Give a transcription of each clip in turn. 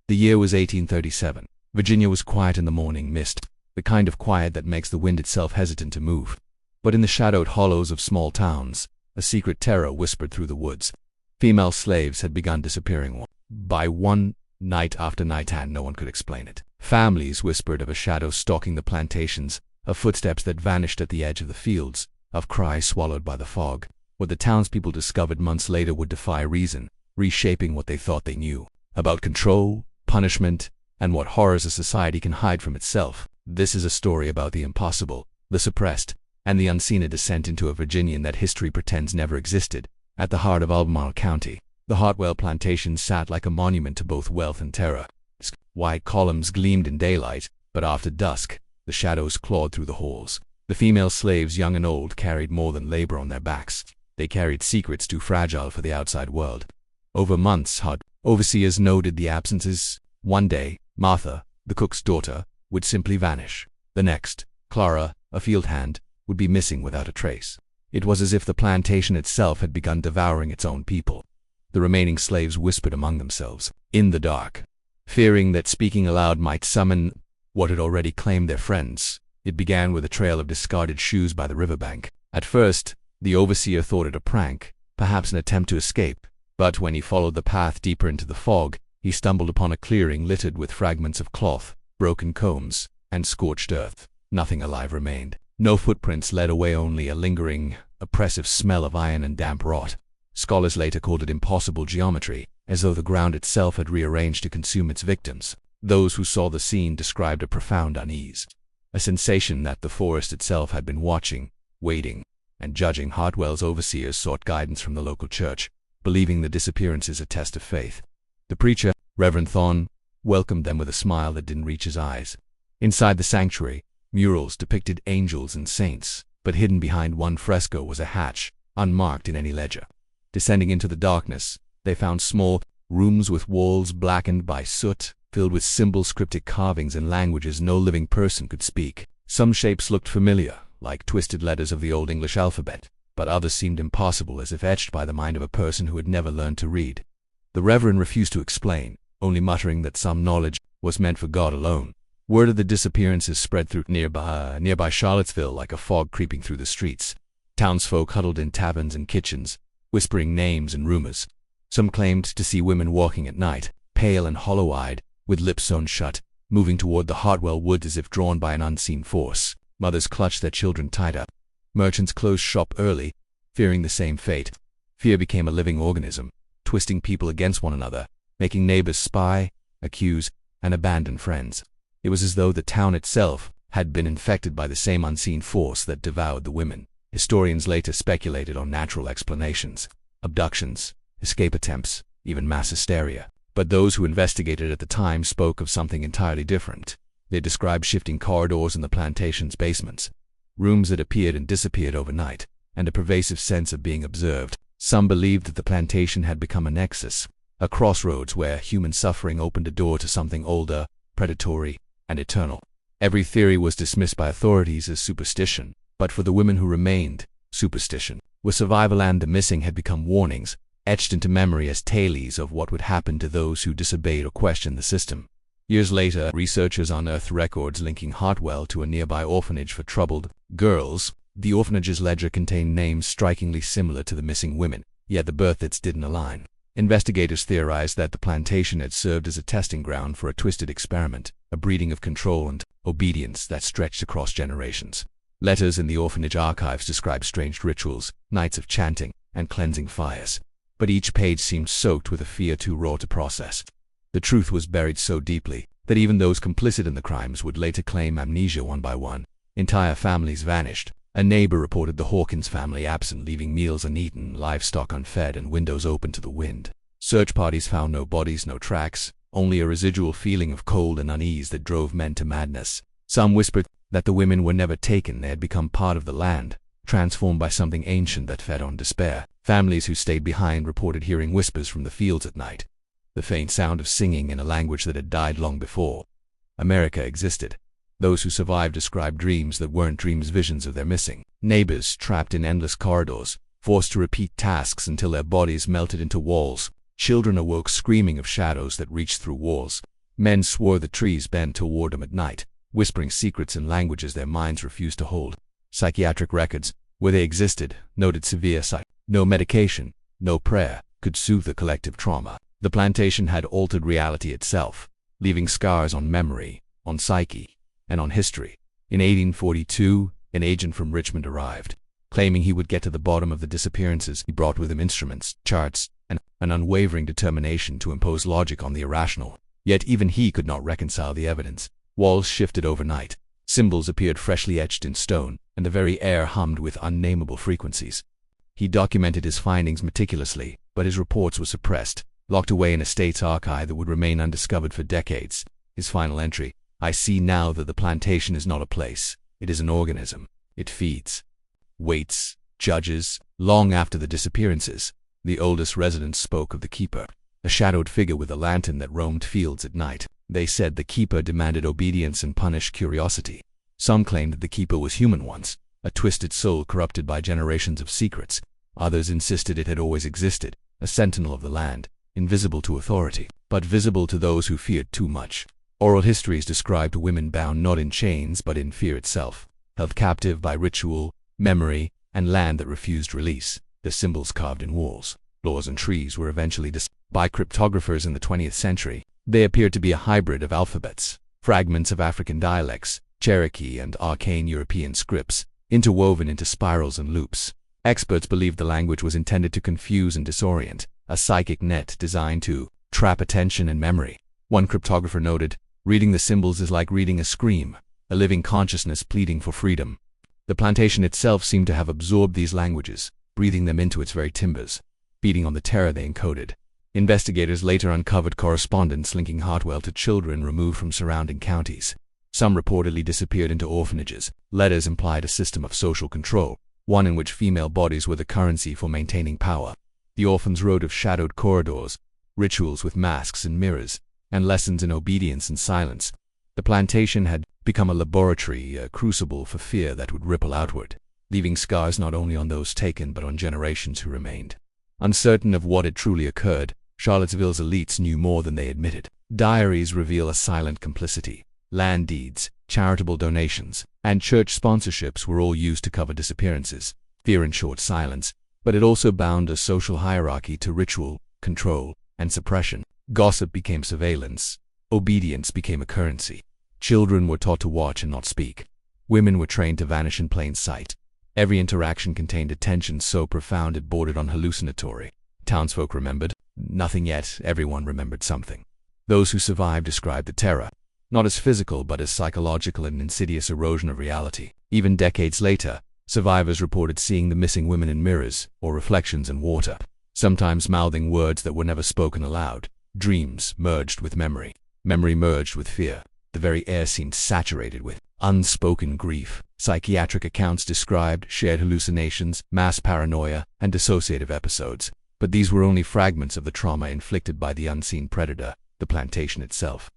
The year was 1837. Virginia was quiet in the morning mist, the kind of quiet that makes the wind itself hesitant to move. But in the shadowed hollows of small towns, a secret terror whispered through the woods. Female slaves had begun disappearing one by one, night after night, and no one could explain it. Families whispered of a shadow stalking the plantations, of footsteps that vanished at the edge of the fields, of cries swallowed by the fog. What the townspeople discovered months later would defy reason, reshaping what they thought they knew about control, punishment, and what horrors a society can hide from itself. This is a story about the impossible, the suppressed, and the unseen, a descent into a Virginian that history pretends never existed. At the heart of Albemarle County, the Hartwell Plantation sat like a monument to both wealth and terror. White columns gleamed in daylight, but after dusk, the shadows clawed through the halls. The female slaves, young and old, carried more than labor on their backs. They carried secrets too fragile for the outside world. Over months, overseers noted the absences. One day, Martha, the cook's daughter, would simply vanish. The next, Clara, a field hand, would be missing without a trace. It was as if the plantation itself had begun devouring its own people. The remaining slaves whispered among themselves, in the dark, fearing that speaking aloud might summon what had already claimed their friends. It began with a trail of discarded shoes by the riverbank. At first, the overseer thought it a prank, perhaps an attempt to escape, but when he followed the path deeper into the fog, he stumbled upon a clearing littered with fragments of cloth, broken combs, and scorched earth. Nothing alive remained. No footprints led away, only a lingering, oppressive smell of iron and damp rot. Scholars later called it impossible geometry, as though the ground itself had rearranged to consume its victims. Those who saw the scene described a profound unease, a sensation that the forest itself had been watching, waiting, and judging. Hartwell's overseers sought guidance from the local church, believing the disappearances a test of faith. The preacher, Reverend Thorne, welcomed them with a smile that didn't reach his eyes. Inside the sanctuary, murals depicted angels and saints, but hidden behind one fresco was a hatch, unmarked in any ledger. Descending into the darkness, they found small rooms with walls blackened by soot, filled with symbols, cryptic carvings, and languages no living person could speak. Some shapes looked familiar, like twisted letters of the Old English alphabet, but others seemed impossible, as if etched by the mind of a person who had never learned to read. The Reverend refused to explain, only muttering that some knowledge was meant for God alone. Word of the disappearances spread through nearby Charlottesville like a fog creeping through the streets. Townsfolk huddled in taverns and kitchens, whispering names and rumors. Some claimed to see women walking at night, pale and hollow-eyed, with lips sewn shut, moving toward the Hartwell woods as if drawn by an unseen force. Mothers clutched their children tighter. Merchants closed shop early, fearing the same fate. Fear became a living organism, twisting people against one another, making neighbors spy, accuse, and abandon friends. It was as though the town itself had been infected by the same unseen force that devoured the women. Historians later speculated on natural explanations, abductions, escape attempts, even mass hysteria. But those who investigated at the time spoke of something entirely different. They described shifting corridors in the plantation's basements, rooms that appeared and disappeared overnight, and a pervasive sense of being observed. Some believed that the plantation had become a nexus, a crossroads where human suffering opened a door to something older, predatory, and eternal. Every theory was dismissed by authorities as superstition, but for the women who remained, superstition was survival, and the missing had become warnings, etched into memory as tales of what would happen to those who disobeyed or questioned the system. Years later, researchers unearthed records linking Hartwell to a nearby orphanage for troubled girls. The orphanage's ledger contained names strikingly similar to the missing women, yet the birth dates didn't align. Investigators theorized that the plantation had served as a testing ground for a twisted experiment, a breeding of control and obedience that stretched across generations. Letters in the orphanage archives described strange rituals, nights of chanting, and cleansing fires, but each page seemed soaked with a fear too raw to process. The truth was buried so deeply that even those complicit in the crimes would later claim amnesia. One by one, entire families vanished. A neighbor reported the Hawkins family absent, leaving meals uneaten, livestock unfed, and windows open to the wind. Search parties found no bodies, no tracks, only a residual feeling of cold and unease that drove men to madness. Some whispered that the women were never taken, they had become part of the land, transformed by something ancient that fed on despair. Families who stayed behind reported hearing whispers from the fields at night, the faint sound of singing in a language that had died long before America existed. Those who survived described dreams that weren't dreams, visions of their missing neighbors trapped in endless corridors, forced to repeat tasks until their bodies melted into walls. Children awoke screaming of shadows that reached through walls. Men swore the trees bent toward them at night, whispering secrets in languages their minds refused to hold. Psychiatric records, where they existed, noted severe no medication, no prayer, could soothe the collective trauma. The plantation had altered reality itself, leaving scars on memory, on psyche, and on history. In 1842, an agent from Richmond arrived, claiming he would get to the bottom of the disappearances. He brought with him instruments, charts, and an unwavering determination to impose logic on the irrational. Yet even he could not reconcile the evidence. Walls shifted overnight, symbols appeared freshly etched in stone, and the very air hummed with unnameable frequencies. He documented his findings meticulously, but his reports were suppressed, locked away in a state's archive that would remain undiscovered for decades. His final entry: "I see now that the plantation is not a place, it is an organism. It feeds, waits, judges." Long after the disappearances, the oldest residents spoke of the keeper, a shadowed figure with a lantern that roamed fields at night. They said the keeper demanded obedience and punished curiosity. Some claimed that the keeper was human once, a twisted soul corrupted by generations of secrets. Others insisted it had always existed, a sentinel of the land, invisible to authority, but visible to those who feared too much. Oral histories described women bound not in chains but in fear itself, held captive by ritual, memory, and land that refused release. The symbols carved in walls, floors, and trees were eventually discovered by cryptographers in the 20th century. They appeared to be a hybrid of alphabets, fragments of African dialects, Cherokee and arcane European scripts, interwoven into spirals and loops. Experts believed the language was intended to confuse and disorient, a psychic net designed to trap attention and memory. One cryptographer noted, "Reading the symbols is like reading a scream, a living consciousness pleading for freedom." The plantation itself seemed to have absorbed these languages, breathing them into its very timbers, feeding on the terror they encoded. Investigators later uncovered correspondence linking Hartwell to children removed from surrounding counties. Some reportedly disappeared into orphanages. Letters implied a system of social control, one in which female bodies were the currency for maintaining power. The orphans wrote of shadowed corridors, rituals with masks and mirrors, and lessons in obedience and silence. The plantation had become a laboratory, a crucible for fear that would ripple outward, leaving scars not only on those taken but on generations who remained. Uncertain of what had truly occurred, Charlottesville's elites knew more than they admitted. Diaries reveal a silent complicity. Land deeds, charitable donations, and church sponsorships were all used to cover disappearances. Fear ensured silence, but it also bound a social hierarchy to ritual, control, and suppression. Gossip became surveillance. Obedience became a currency. Children were taught to watch and not speak. Women were trained to vanish in plain sight. Every interaction contained a tension so profound it bordered on hallucinatory. Townsfolk remembered nothing, yet everyone remembered something. Those who survived described the terror, not as physical but as psychological and insidious erosion of reality. Even decades later, survivors reported seeing the missing women in mirrors or reflections in water, sometimes mouthing words that were never spoken aloud. Dreams merged with memory. Memory merged with fear. The very air seemed saturated with unspoken grief. Psychiatric accounts described shared hallucinations, mass paranoia, and dissociative episodes. But these were only fragments of the trauma inflicted by the unseen predator, the plantation itself.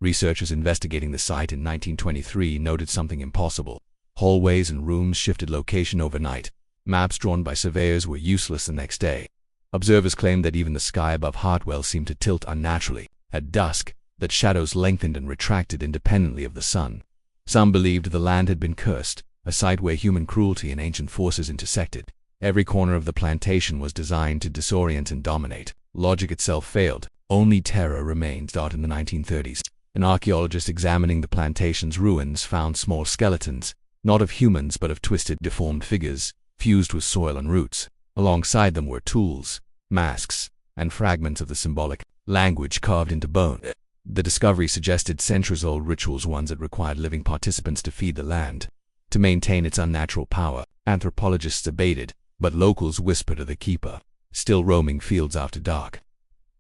Researchers investigating the site in 1923 noted something impossible. Hallways and rooms shifted location overnight. Maps drawn by surveyors were useless the next day. Observers claimed that even the sky above Hartwell seemed to tilt unnaturally. At dusk, that shadows lengthened and retracted independently of the sun. Some believed the land had been cursed, a site where human cruelty and ancient forces intersected. Every corner of the plantation was designed to disorient and dominate. Logic itself failed. Only terror remained. In the 1930s, an archaeologist examining the plantation's ruins found small skeletons, not of humans but of twisted, deformed figures, fused with soil and roots. Alongside them were tools, masks, and fragments of the symbolic language carved into bone. The discovery suggested centuries-old rituals, ones that required living participants to feed the land, to maintain its unnatural power. Anthropologists debated, but locals whispered of the keeper, still roaming fields after dark,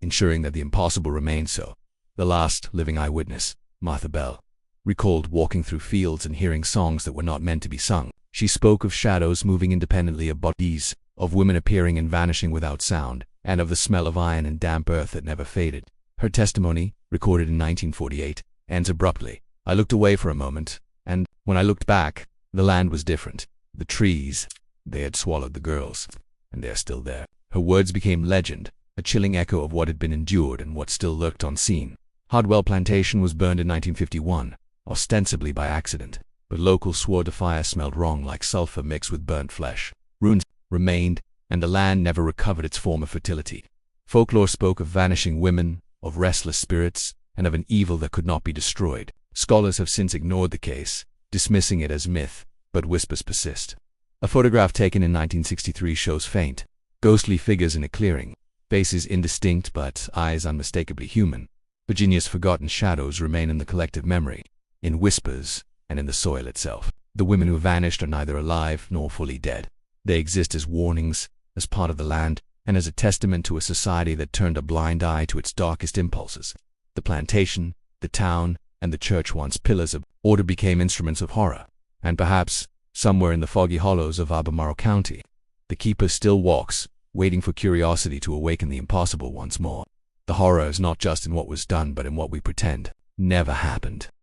ensuring that the impossible remained so. The last living eyewitness, Martha Bell, recalled walking through fields and hearing songs that were not meant to be sung. She spoke of shadows moving independently of bodies, of women appearing and vanishing without sound, and of the smell of iron and damp earth that never faded. Her testimony, recorded in 1948, ends abruptly. "I looked away for a moment, and, when I looked back, the land was different. The trees, they had swallowed the girls, and they are still there." Her words became legend, a chilling echo of what had been endured and what still lurked unseen. Hartwell Plantation was burned in 1951, ostensibly by accident, but locals swore the fire smelled wrong, like sulfur mixed with burnt flesh. Ruins remained, and the land never recovered its former fertility. Folklore spoke of vanishing women, of restless spirits, and of an evil that could not be destroyed. Scholars have since ignored the case, dismissing it as myth, but whispers persist. A photograph taken in 1963 shows faint, ghostly figures in a clearing, faces indistinct but eyes unmistakably human. Virginia's forgotten shadows remain in the collective memory, in whispers and in the soil itself. The women who vanished are neither alive nor fully dead. They exist as warnings, as part of the land, and as a testament to a society that turned a blind eye to its darkest impulses. The plantation, the town, and the church, once pillars of order, became instruments of horror. And perhaps, somewhere in the foggy hollows of Albemarle County, the keeper still walks, waiting for curiosity to awaken the impossible once more. The horror is not just in what was done, but in what we pretend never happened.